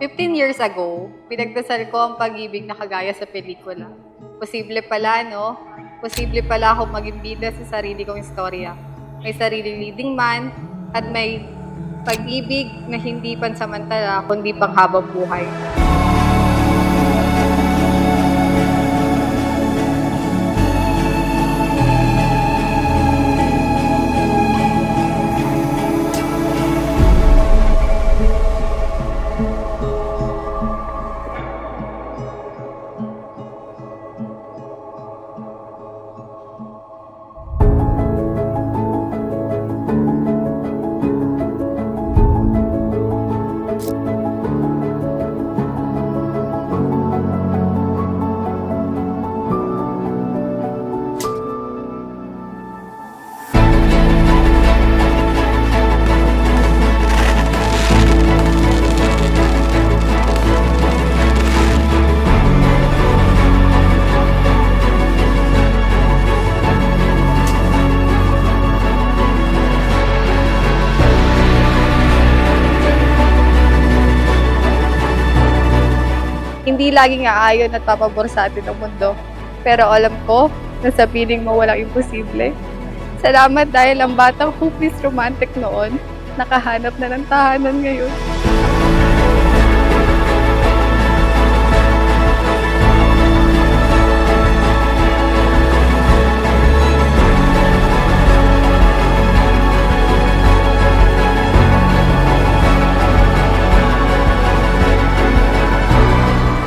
15 years ago, pinagdasal ko ang pag-ibig na kagaya sa pelikula. Posible pala, no? Posible pala akong maging bida sa sarili kong istorya. May sariling leading man at may pag-ibig na hindi pansamantala kundi panghabang buhay. Hindi laging aayon at papabor sa atin ang mundo. Pero alam ko na sa piling mo walang imposible. Salamat dahil ang batang hopeless romantic noon, nakahanap na ng tahanan ngayon.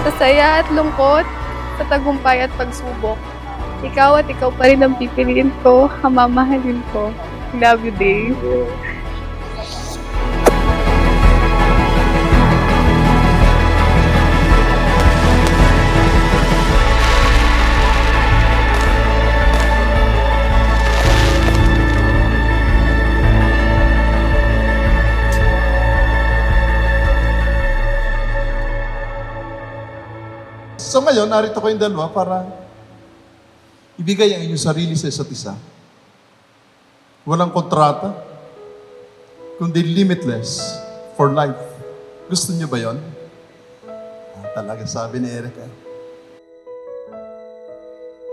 Sa saya at lungkot, sa tagumpay at pagsubok. Ikaw at ikaw pa rin ang pipiliin ko, ang mamahalin ko. Love you, Dave. So ngayon, narito kayong dalawa para ibigay ang inyong sarili sa isa't isa. Walang kontrata, kundi limitless for life. Gusto niyo ba yon? Talaga sabi ni Erica.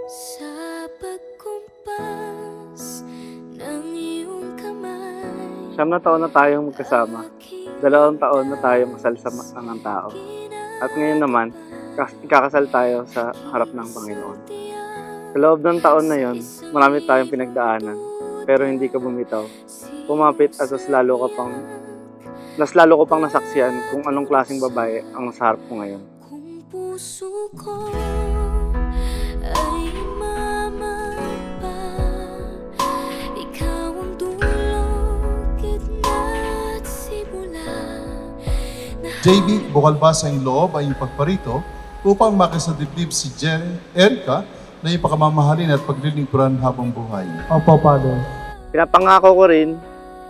Sa pagkumpas ng iyong kamay, 9 taon na tayong magkasama. 2 taon na tayong kasal sa ang tao. At ngayon naman, ikakasal tayo sa harap ng Panginoon. Sa loob ng taon na yon, marami tayong pinagdaanan, pero hindi ka bumitaw. Pumapit at mas lalo ko pang nasaksihan kung anong klaseng babae ang nasa harap ko ngayon. kung puso ko ay mamapa, ikaw ang dulo, gitna at simula. JB, bukal ba sa iyong loob ay iyong pagparito upang makisadibdib si Erica na iyong pakamamahalin at paglilingkuran habang buhay? Opo, Father. Pinapangako ko rin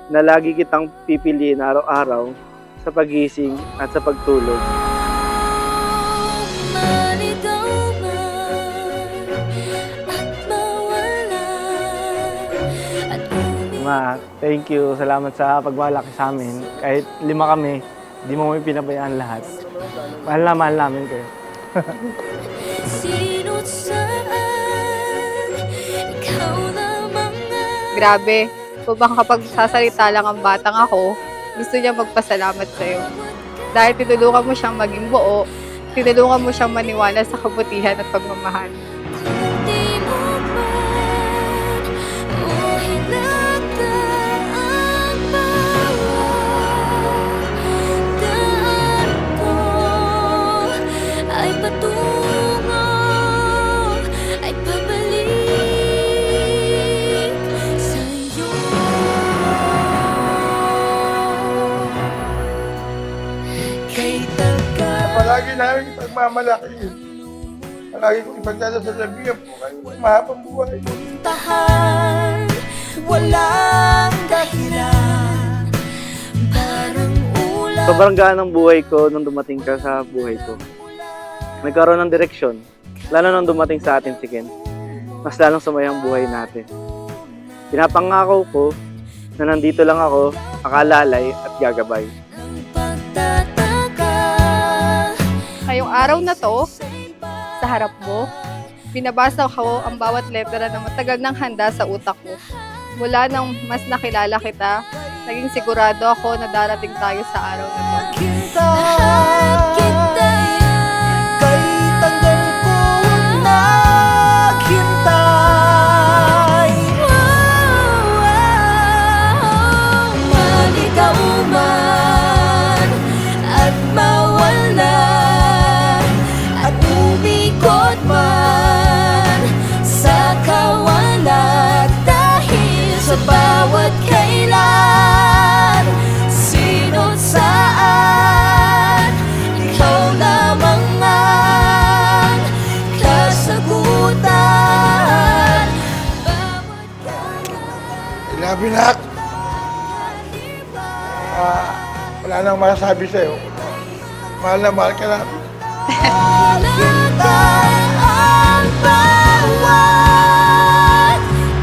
na lagi kitang pipiliin araw-araw sa pagising at sa pagtulog. Maligaw man at mawala at Ma, thank you. Salamat sa pagmalaki sa amin. Kahit 5 kami, di mo kami pinabayaan lahat. Mahal namin kayo. sino't saan, ikaw lamang ang Grabe, bang kapag sasalita lang ang batang ako, gusto niya magpasalamat sa'yo. Dahil tinulungan mo siyang maging buo, tinulungan mo siyang maniwala sa kabutihan at pagmamahal. di mo man o hinata ang bawat daan ko ay patungo, ay pabalik sa'yo. Kay taga Palagi namin pagmamalaki. Palagi kong ipagsasabihan po kayo ng mahabang buhay. tahan, walang dahilan, parang ulan. Sobrang gaan ng buhay ko nung dumating ka sa buhay ko. Nagkaroon ng direksyon, lalo nung dumating sa atin si Ken. Mas lalong sumaya ang buhay natin. Pinapangako ko na nandito lang ako, makalalay at gagabay. Ng pagtataka Ngayong araw na to, sa harap mo, binabasa ko ang bawat letra na matagal nang handa sa utak ko. Mula nang mas nakilala kita, naging sigurado ako na darating tayo sa araw na to. Lahat kita Kay tanggal ko naghintay. Malikaw man at mawala at umikot man sa kawalan dahil sa bawat kailan, sino't saan, ikaw lamang ang kasagutan. Bawat I love you, Nak. Wala nang masasabi sa'yo. Mahal na mahal ka namin. kita ang bawat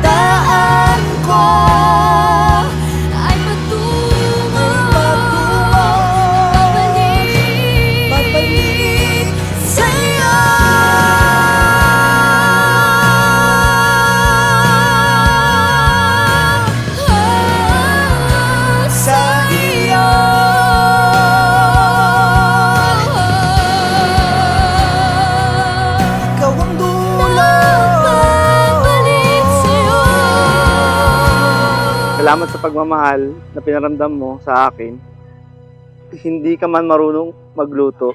daan ko ay patungo, babalik sa'yo. Sa iyo. Ikaw ang dulo. Babalik sa'yo. Salamat sa pagmamahal na pinaramdam mo sa akin. Hindi ka man marunong magluto,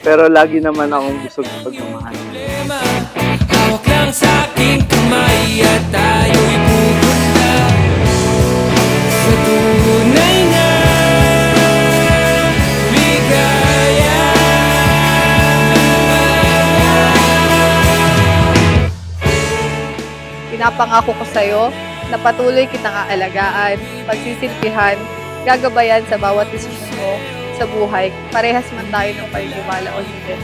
pero lagi naman akong busog sa pagmamahal. Hawak lang sa aking kamay at tayo'y pupunta sa tunay na ligaya. Pinapangako ko sa'yo na patuloy kitang aalagaan, pagsisilbihan, gagabayan sa bawat desisyon mo sa buhay, parehas man tayo ng paniniwala o hindi.